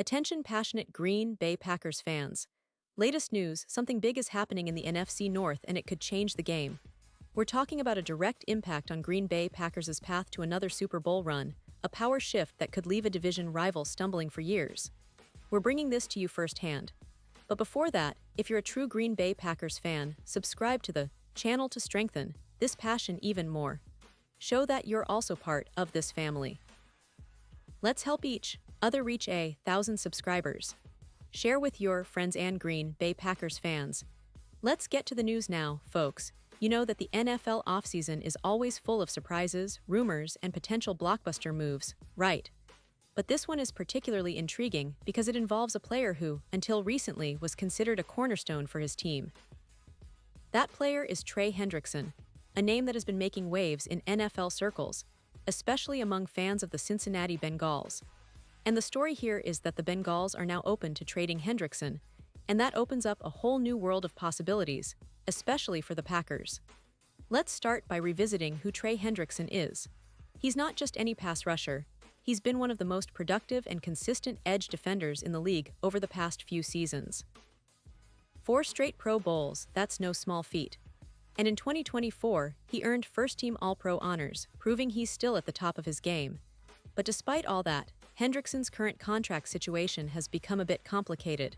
Attention passionate Green Bay Packers fans. Latest news, something big is happening in the NFC North and it could change the game. We're talking about a direct impact on Green Bay Packers' path to another Super Bowl run, a power shift that could leave a division rival stumbling for years. We're bringing this to you firsthand. But before that, if you're a true Green Bay Packers fan, subscribe to the channel to strengthen this passion even more. Show that you're also part of this family. Let's help each other reach 1,000 subscribers. Share with your friends and Green Bay Packers fans. Let's get to the news now, folks. You know that the NFL offseason is always full of surprises, rumors, and potential blockbuster moves, right? But this one is particularly intriguing because it involves a player who, until recently, was considered a cornerstone for his team. That player is Trey Hendrickson, a name that has been making waves in NFL circles, especially among fans of the Cincinnati Bengals. And the story here is that the Bengals are now open to trading Hendrickson, and that opens up a whole new world of possibilities, especially for the Packers. Let's start by revisiting who Trey Hendrickson is. He's not just any pass rusher. He's been one of the most productive and consistent edge defenders in the league over the past few seasons. 4 straight Pro Bowls, that's no small feat. And in 2024, he earned first-team All-Pro honors, proving he's still at the top of his game. But despite all that, Hendrickson's current contract situation has become a bit complicated.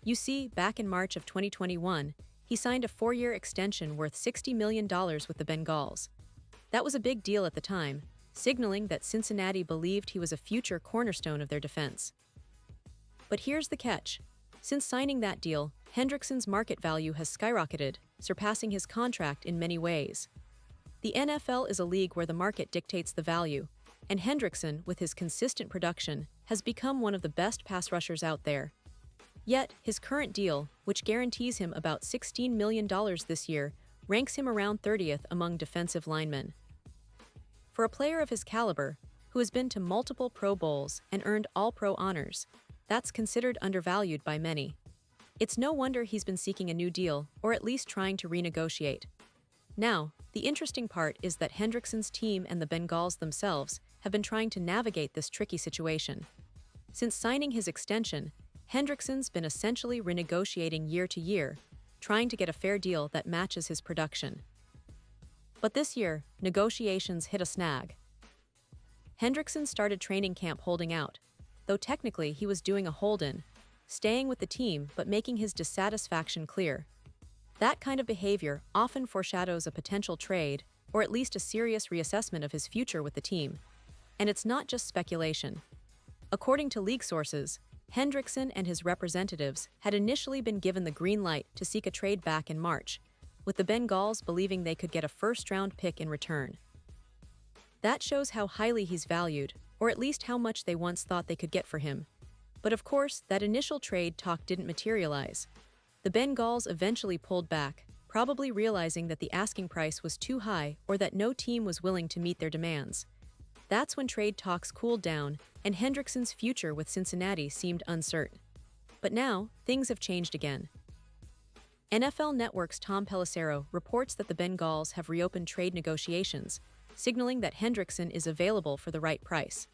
You see, back in March of 2021, he signed a 4-year extension worth $60 million with the Bengals. That was a big deal at the time, signaling that Cincinnati believed he was a future cornerstone of their defense. But here's the catch. Since signing that deal, Hendrickson's market value has skyrocketed, surpassing his contract in many ways. The NFL is a league where the market dictates the value, and Hendrickson, with his consistent production, has become one of the best pass rushers out there. Yet, his current deal, which guarantees him about $16 million this year, ranks him around 30th among defensive linemen. For a player of his caliber, who has been to multiple Pro Bowls and earned All-Pro honors, that's considered undervalued by many. It's no wonder he's been seeking a new deal, or at least trying to renegotiate. Now, the interesting part is that Hendrickson's team and the Bengals themselves have been trying to navigate this tricky situation. Since signing his extension, Hendrickson's been essentially renegotiating year to year, trying to get a fair deal that matches his production. But this year, negotiations hit a snag. Hendrickson started training camp holding out, though technically he was doing a hold-in, staying with the team but making his dissatisfaction clear. That kind of behavior often foreshadows a potential trade, or at least a serious reassessment of his future with the team. And it's not just speculation. According to league sources, Hendrickson and his representatives had initially been given the green light to seek a trade back in March, with the Bengals believing they could get a first-round pick in return. That shows how highly he's valued, or at least how much they once thought they could get for him. But of course, that initial trade talk didn't materialize. The Bengals eventually pulled back, probably realizing that the asking price was too high or that no team was willing to meet their demands. That's when trade talks cooled down, and Hendrickson's future with Cincinnati seemed uncertain. But now, things have changed again. NFL Network's Tom Pelissero reports that the Bengals have reopened trade negotiations, signaling that Hendrickson is available for the right price.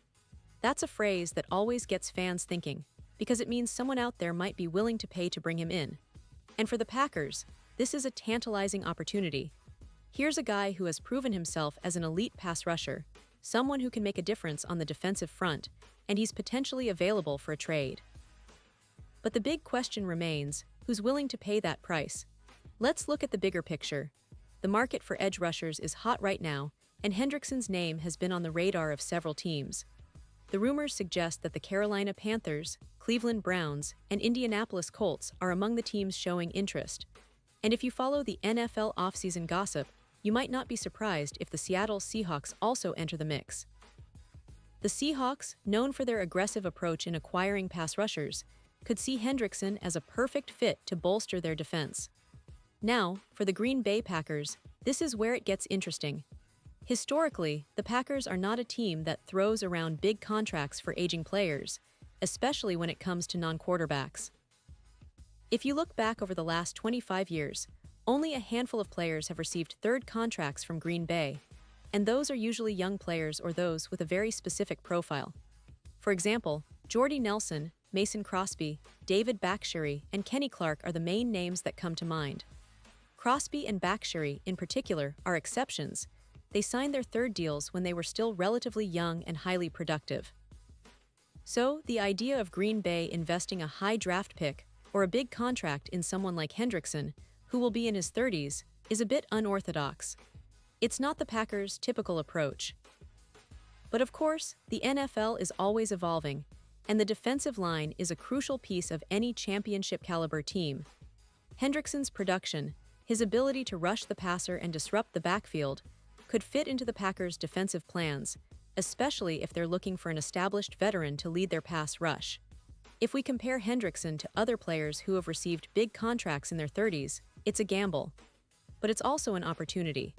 That's a phrase that always gets fans thinking, because it means someone out there might be willing to pay to bring him in. And for the Packers, this is a tantalizing opportunity. Here's a guy who has proven himself as an elite pass rusher, someone who can make a difference on the defensive front, and he's potentially available for a trade. But the big question remains, who's willing to pay that price? Let's look at the bigger picture. The market for edge rushers is hot right now, and Hendrickson's name has been on the radar of several teams. The rumors suggest that the Carolina Panthers, Cleveland Browns, and Indianapolis Colts are among the teams showing interest. And if you follow the NFL offseason gossip, you might not be surprised if the Seattle Seahawks also enter the mix. The Seahawks, known for their aggressive approach in acquiring pass rushers, could see Hendrickson as a perfect fit to bolster their defense. Now, for the Green Bay Packers, this is where it gets interesting. Historically, the Packers are not a team that throws around big contracts for aging players, especially when it comes to non-quarterbacks. If you look back over the last 25 years, only a handful of players have received third contracts from Green Bay, and those are usually young players or those with a very specific profile. For example, Jordy Nelson, Mason Crosby, David Bakhtiari, and Kenny Clark are the main names that come to mind. Crosby and Bakhtiari, in particular, are exceptions. They signed their third deals when they were still relatively young and highly productive. So, the idea of Green Bay investing a high draft pick or a big contract in someone like Hendrickson, who will be in his 30s, is a bit unorthodox. It's not the Packers' typical approach. But of course, the NFL is always evolving, and the defensive line is a crucial piece of any championship-caliber team. Hendrickson's production, his ability to rush the passer and disrupt the backfield, could fit into the Packers' defensive plans, especially if they're looking for an established veteran to lead their pass rush. If we compare Hendrickson to other players who have received big contracts in their 30s, it's a gamble. But it's also an opportunity.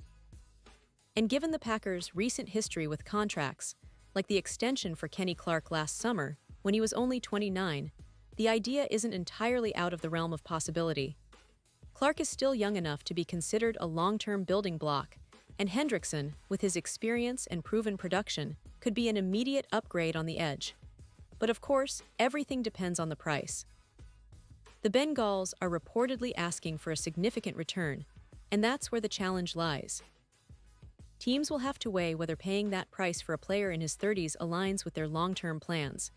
And given the Packers' recent history with contracts, like the extension for Kenny Clark last summer, when he was only 29, the idea isn't entirely out of the realm of possibility. Clark is still young enough to be considered a long-term building block, and Hendrickson, with his experience and proven production, could be an immediate upgrade on the edge. But of course, everything depends on the price. The Bengals are reportedly asking for a significant return, and that's where the challenge lies. Teams will have to weigh whether paying that price for a player in his 30s aligns with their long-term plans.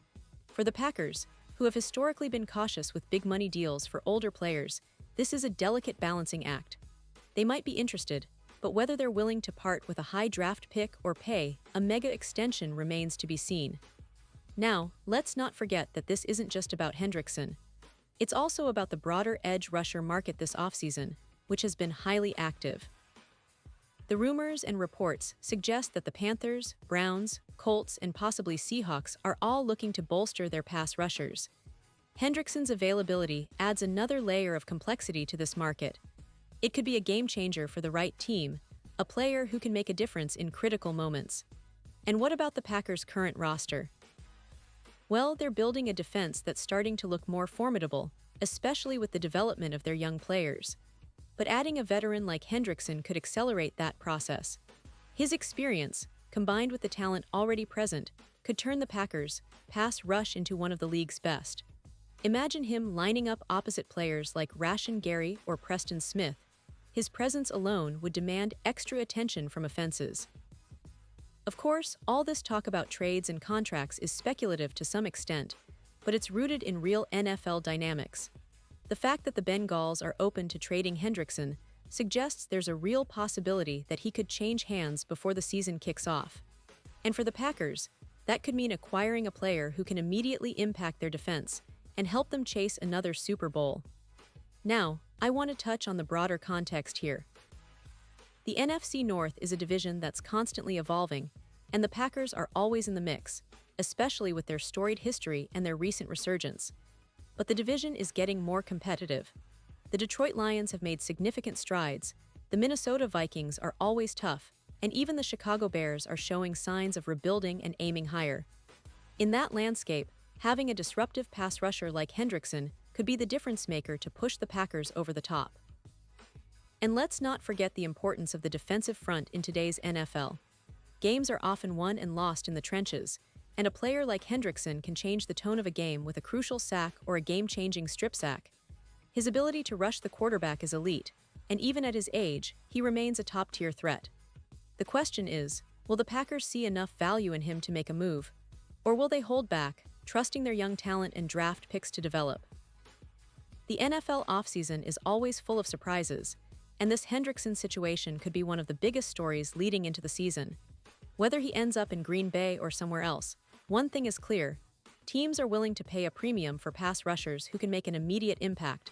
For the Packers, who have historically been cautious with big money deals for older players, this is a delicate balancing act. They might be interested, but whether they're willing to part with a high draft pick or pay a mega extension remains to be seen. Now, let's not forget that this isn't just about Hendrickson. It's also about the broader edge rusher market this offseason, which has been highly active. The rumors and reports suggest that the Panthers, Browns, Colts, and possibly Seahawks are all looking to bolster their pass rushers. Hendrickson's availability adds another layer of complexity to this market. It could be a game changer for the right team, a player who can make a difference in critical moments. And what about the Packers' current roster? Well, they're building a defense that's starting to look more formidable, especially with the development of their young players. But adding a veteran like Hendrickson could accelerate that process. His experience, combined with the talent already present, could turn the Packers' pass rush into one of the league's best. Imagine him lining up opposite players like Rashan Gary or Preston Smith. His presence alone would demand extra attention from offenses. Of course, all this talk about trades and contracts is speculative to some extent, but it's rooted in real NFL dynamics. The fact that the Bengals are open to trading Hendrickson suggests there's a real possibility that he could change hands before the season kicks off. And for the Packers, that could mean acquiring a player who can immediately impact their defense and help them chase another Super Bowl. Now, I want to touch on the broader context here. The NFC North is a division that's constantly evolving, and the Packers are always in the mix, especially with their storied history and their recent resurgence. But the division is getting more competitive. The Detroit Lions have made significant strides, the Minnesota Vikings are always tough, and even the Chicago Bears are showing signs of rebuilding and aiming higher. In that landscape, having a disruptive pass rusher like Hendrickson could be the difference maker to push the Packers over the top. And let's not forget the importance of the defensive front in today's NFL. Games are often won and lost in the trenches, and a player like Hendrickson can change the tone of a game with a crucial sack or a game-changing strip sack. His ability to rush the quarterback is elite, and even at his age, he remains a top-tier threat. The question is, will the Packers see enough value in him to make a move? Or will they hold back, trusting their young talent and draft picks to develop? The NFL offseason is always full of surprises, and this Hendrickson situation could be one of the biggest stories leading into the season. Whether he ends up in Green Bay or somewhere else, one thing is clear: teams are willing to pay a premium for pass rushers who can make an immediate impact.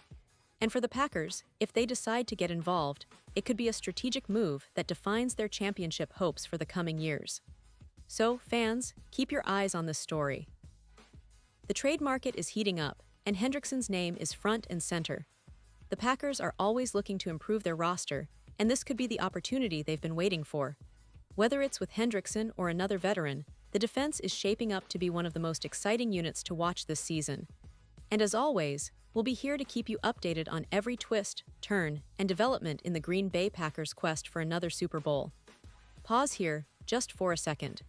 And for the Packers, if they decide to get involved, it could be a strategic move that defines their championship hopes for the coming years. So, fans, keep your eyes on this story. The trade market is heating up, and Hendrickson's name is front and center. The Packers are always looking to improve their roster, and this could be the opportunity they've been waiting for. Whether it's with Hendrickson or another veteran, the defense is shaping up to be one of the most exciting units to watch this season. And as always, we'll be here to keep you updated on every twist, turn, and development in the Green Bay Packers' quest for another Super Bowl. Pause here, just for a second.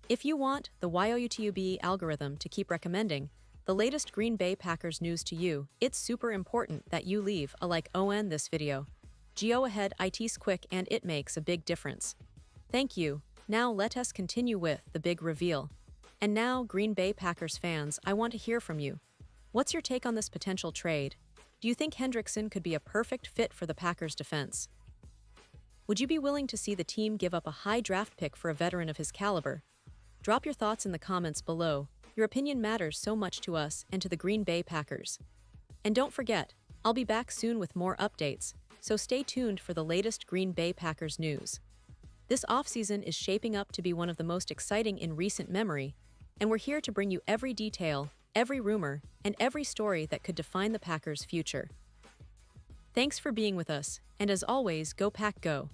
If you want the YOUTUB algorithm to keep recommending the latest Green Bay Packers news to you. It's super important that you leave a like on this video. Go ahead, it's quick and it makes a big difference. Thank you. Now let us continue with the big reveal. And now, Green Bay Packers fans, I want to hear from you. What's your take on this potential trade? Do you think Hendrickson could be a perfect fit for the Packers' defense? Would you be willing to see the team give up a high draft pick for a veteran of his caliber? Drop your thoughts in the comments below. Your opinion matters so much to us and to the Green Bay Packers. And don't forget, I'll be back soon with more updates, so stay tuned for the latest Green Bay Packers news. This offseason is shaping up to be one of the most exciting in recent memory, and we're here to bring you every detail, every rumor, and every story that could define the Packers' future. Thanks for being with us, and as always, go Pack Go!